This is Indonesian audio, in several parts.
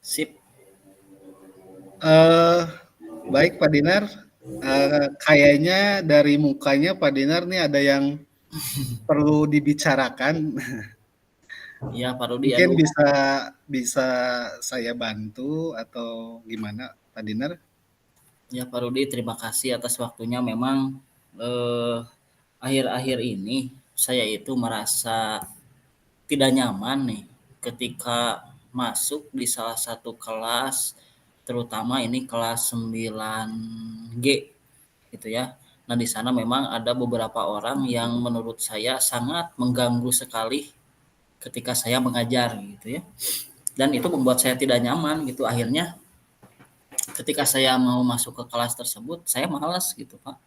Sip. Eh, Baik Pak Dinar, kayaknya dari mukanya Pak Dinar nih ada yang perlu dibicarakan. Ya, Pak Rudi, Mungkin aduh. bisa bisa saya bantu atau gimana Pak Dinar? Ya, Pak Rudi, terima kasih atas waktunya. Memang eh, akhir-akhir ini saya itu merasa tidak nyaman nih ketika masuk di salah satu kelas, terutama ini kelas 9G gitu ya. Nah, di sana memang ada beberapa orang yang menurut saya sangat mengganggu sekali ketika saya mengajar gitu ya. Dan itu membuat saya tidak nyaman gitu. Akhirnya ketika saya mau masuk ke kelas tersebut saya malas gitu Pak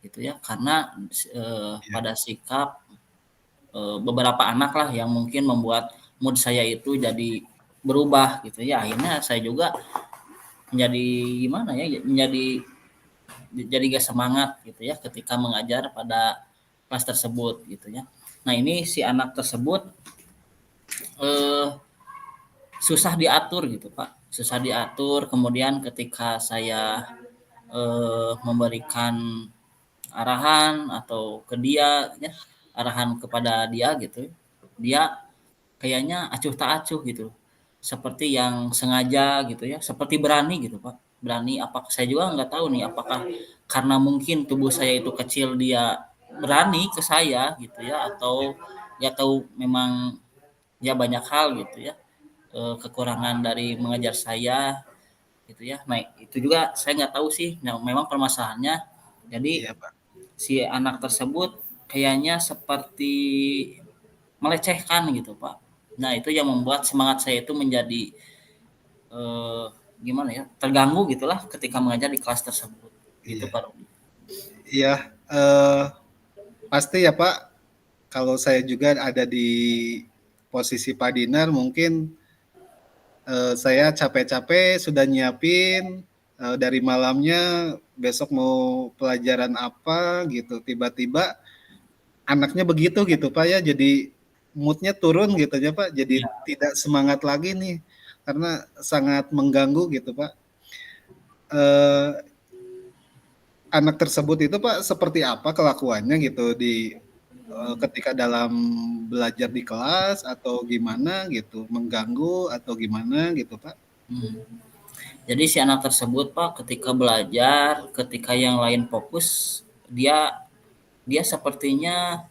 gitu ya, karena Iya, pada sikap beberapa anak lah yang mungkin membuat mood saya itu jadi berubah gitu ya. Akhirnya saya juga menjadi gimana ya, jadi gak semangat gitu ya ketika mengajar pada kelas tersebut gitu ya. Nah, ini si anak tersebut eh, susah diatur gitu Pak, susah diatur. Kemudian ketika saya memberikan arahan atau ke dia ya, arahan kepada dia gitu, dia kayaknya acuh tak acuh gitu, seperti yang sengaja gitu ya, seperti berani gitu Pak, berani. Apa saya juga nggak tahu nih, apakah karena mungkin tubuh saya itu kecil dia berani ke saya gitu ya, atau nggak tahu, memang ya banyak hal gitu ya, kekurangan dari mengajar saya gitu ya. Nah, itu juga saya nggak tahu sih. Nah, memang permasalahannya, jadi iya Pak. si anak tersebut kayaknya seperti melecehkan gitu Pak. Nah, itu yang membuat semangat saya itu menjadi eh, gimana ya, terganggu gitulah ketika mengajar di kelas tersebut gitu Iya, Pak Rudi. iya. eh, Pasti ya Pak. Kalau saya juga ada di posisi Pak Dinar, mungkin saya capek-capek sudah nyiapin dari malamnya besok mau pelajaran apa gitu. Tiba-tiba anaknya begitu gitu Pak ya, jadi moodnya turun gitu ya Pak, jadi Iya, tidak semangat lagi nih karena sangat mengganggu gitu Pak. Eh, Anak tersebut itu Pak seperti apa kelakuannya gitu di ketika dalam belajar di kelas atau gimana gitu, mengganggu atau gimana gitu Pak? hmm. Jadi si anak tersebut Pak ketika belajar, ketika yang lain fokus, dia dia sepertinya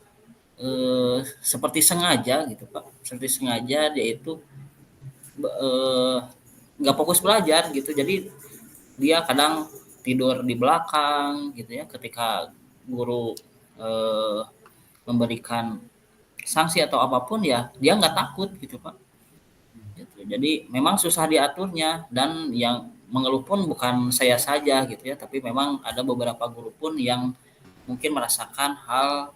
seperti sengaja gitu Pak, seperti sengaja dia itu eh, nggak fokus belajar gitu. Jadi dia kadang tidur di belakang gitu ya ketika guru eh, memberikan sanksi atau apapun, ya dia nggak takut gitu Pak gitu. Jadi memang susah diaturnya, dan yang mengeluh pun bukan saya saja gitu ya, tapi memang ada beberapa guru pun yang mungkin merasakan hal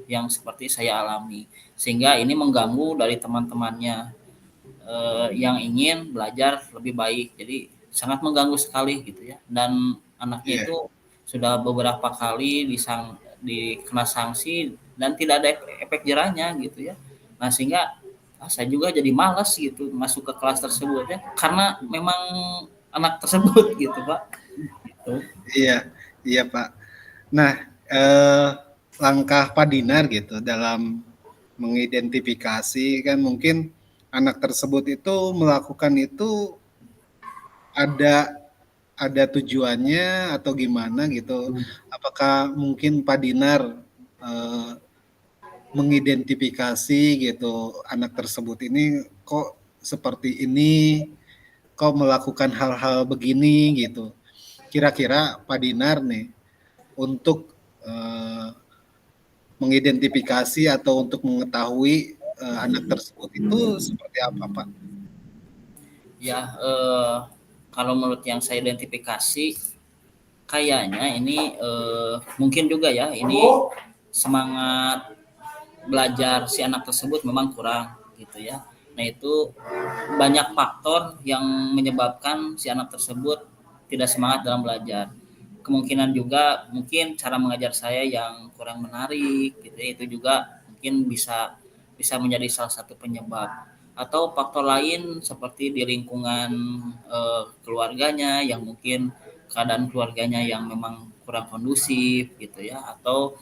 yang seperti saya alami, sehingga ini mengganggu dari teman-temannya yang ingin belajar lebih baik. Jadi sangat mengganggu sekali gitu ya. Dan anaknya Iya, itu sudah beberapa kali dikena sanksi dan tidak ada efek jerahnya gitu ya. Nah, sehingga saya juga jadi malas gitu masuk ke kelas tersebut ya, karena memang anak tersebut gitu Pak. Gitu. iya, iya Pak. Nah, eh, langkah Pak Dinar gitu dalam mengidentifikasi kan mungkin anak tersebut itu melakukan itu ada tujuannya atau gimana gitu. Apakah mungkin Pak Dinar eh, mengidentifikasi gitu anak tersebut ini kok seperti ini, kok melakukan hal-hal begini gitu. Kira-kira Pak Dinar nih untuk mengidentifikasi atau untuk mengetahui anak tersebut itu seperti apa Pak? Ya, kalau menurut yang saya identifikasi, kayaknya ini mungkin juga ya, ini semangat belajar si anak tersebut memang kurang gitu ya. Nah, itu banyak faktor yang menyebabkan si anak tersebut tidak semangat dalam belajar. Kemungkinan juga mungkin cara mengajar saya yang kurang menarik gitu ya, itu juga mungkin bisa bisa menjadi salah satu penyebab. atau faktor lain seperti di lingkungan keluarganya yang mungkin keadaan keluarganya yang memang kurang kondusif gitu ya, atau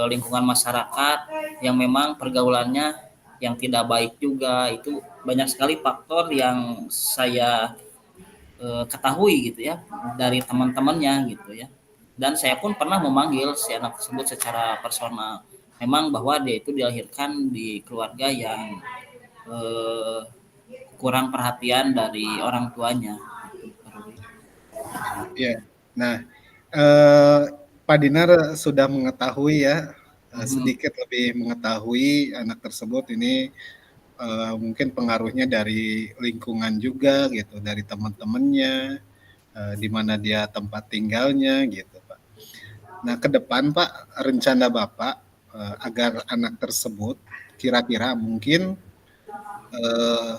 lingkungan masyarakat yang memang pergaulannya yang tidak baik juga. Itu banyak sekali faktor yang saya ketahui gitu ya dari teman-temannya gitu ya. Dan saya pun pernah memanggil si anak tersebut secara personal. Memang bahwa dia itu dilahirkan di keluarga yang eh, kurang perhatian dari orang tuanya. Iya. Nah, eee, Pak Dinar sudah mengetahui ya, Mhm. sedikit lebih mengetahui anak tersebut ini, mungkin pengaruhnya dari lingkungan juga gitu, dari teman-temannya, di mana dia tempat tinggalnya gitu, Pak. Nah, ke depan Pak, rencana Bapak, agar anak tersebut kira-kira mungkin, eee,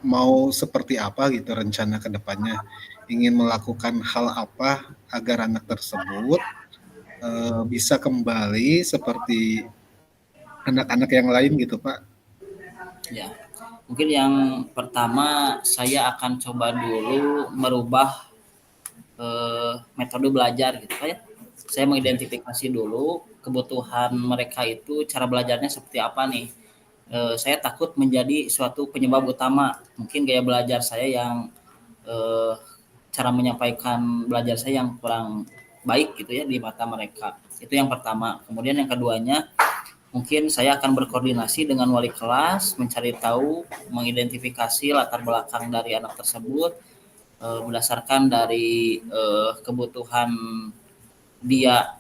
mau seperti apa gitu rencana ke depannya? Ingin melakukan hal apa agar anak tersebut bisa kembali seperti anak-anak yang lain gitu Pak? Ya, mungkin yang pertama saya akan coba dulu merubah metode belajar gitu Pak ya. Saya Ya, mengidentifikasi dulu kebutuhan mereka itu cara belajarnya seperti apa nih. Saya takut menjadi suatu penyebab utama. Mungkin gaya belajar saya yang eh, cara menyampaikan belajar saya yang kurang baik gitu ya di mata mereka. Itu yang pertama. Kemudian yang keduanya, mungkin saya akan berkoordinasi dengan wali kelas, mencari tahu, mengidentifikasi latar belakang dari anak tersebut berdasarkan dari kebutuhan dia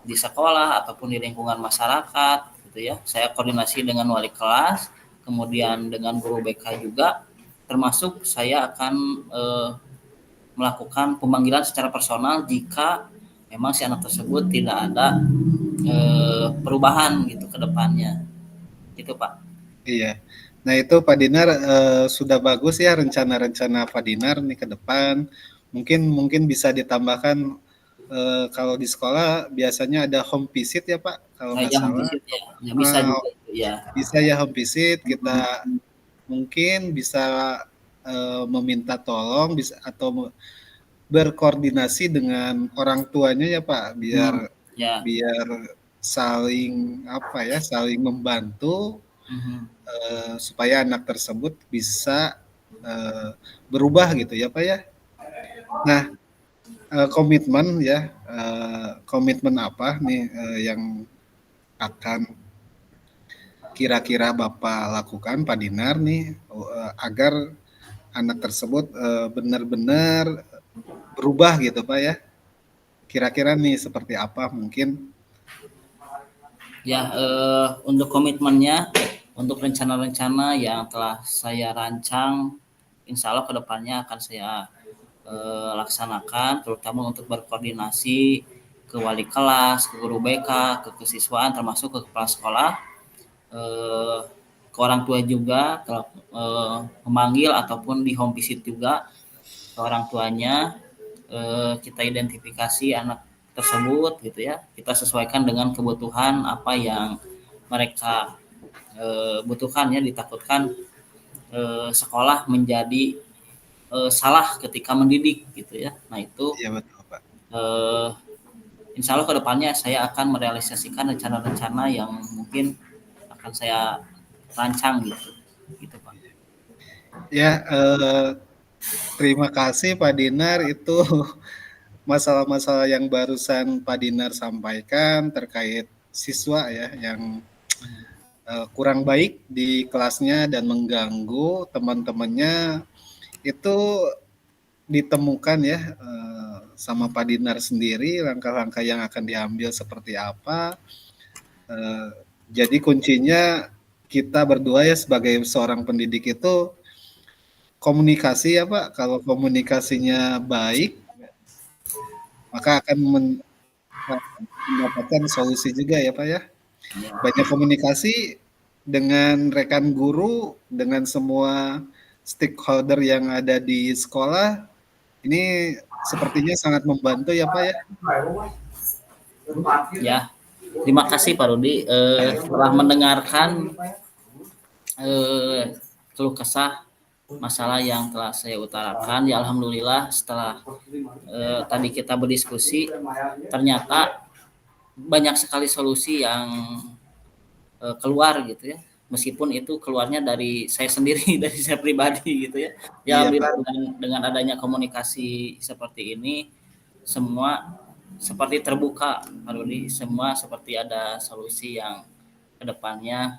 di sekolah ataupun di lingkungan masyarakat gitu ya. Saya koordinasi dengan wali kelas, kemudian dengan guru BK juga, termasuk saya akan melakukan pemanggilan secara personal jika memang si anak tersebut tidak ada perubahan gitu ke depannya. Itu Pak. iya. Nah itu Pak Dinar sudah bagus ya rencana-rencana Pak Dinar nih ke depan. Mungkin mungkin bisa ditambahkan kalau di sekolah biasanya ada home visit ya Pak kalau Nah, nggak ya salah. visit ya. Ya bisa Uh, juga itu ya. Bisa ya home visit kita Mm-hmm. mungkin bisa meminta tolong bisa atau berkoordinasi dengan orang tuanya ya Pak biar Hmm, ya. biar saling apa ya saling membantu Mm-hmm. supaya anak tersebut bisa uh, berubah gitu ya Pak ya. Nah komitmen ya komitmen apa nih yang akan kira-kira Bapak lakukan Pak Dinar nih agar anak tersebut benar-benar berubah gitu Pak ya. Kira-kira nih seperti apa mungkin? Ya, untuk komitmennya, untuk rencana-rencana yang telah saya rancang, insya Allah kedepannya akan saya laksanakan, terutama untuk berkoordinasi ke wali kelas, ke guru BK, ke kesiswaan, termasuk ke kepala sekolah, eh, ke orang tua juga, memanggil ataupun di home visit juga ke orang tuanya, kita identifikasi anak tersebut gitu ya, kita sesuaikan dengan kebutuhan apa yang mereka butuhkan ya, ditakutkan sekolah menjadi salah ketika mendidik gitu ya. Nah itu Iya betul Pak. eh, insya Allah kedepannya saya akan merealisasikan rencana-rencana yang mungkin akan saya rancang gitu, gitu Pak. Ya terima kasih Pak Dinar itu masalah-masalah yang barusan Pak Dinar sampaikan terkait siswa ya yang kurang baik di kelasnya dan mengganggu teman-temannya itu ditemukan ya sama Pak Dinar sendiri langkah-langkah yang akan diambil seperti apa. Eh, jadi kuncinya kita berdua ya sebagai seorang pendidik itu komunikasi ya Pak. Kalau komunikasinya baik maka akan mendapatkan solusi juga ya Pak ya. Ya. Banyak komunikasi dengan rekan guru, dengan semua stakeholder yang ada di sekolah, ini sepertinya sangat membantu ya Pak ya. Ya, terima kasih Pak Rudi Ya, telah mendengarkan keluh kesah masalah yang telah saya utarakan. Ya alhamdulillah setelah tadi kita berdiskusi ternyata banyak sekali solusi yang keluar gitu ya. Meskipun itu keluarnya dari saya sendiri, dari saya pribadi gitu ya. Ya Iya, alhamdulillah Pak. dengan adanya komunikasi seperti ini semua seperti terbuka Pak Rudi, semua seperti ada solusi yang kedepannya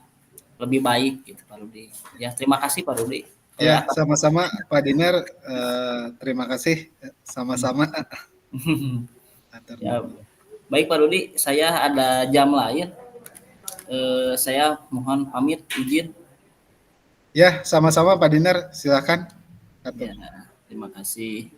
lebih baik gitu Pak Rudi. Ya terima kasih Pak Rudi. Ya, Atas sama-sama Pak Dinar, terima kasih, sama-sama. Atur ya nuhun. baik Pak Rudi, saya ada jam lain. Saya mohon pamit izin. Ya, sama-sama Pak Dinar, silakan. Atur. Ya, terima kasih.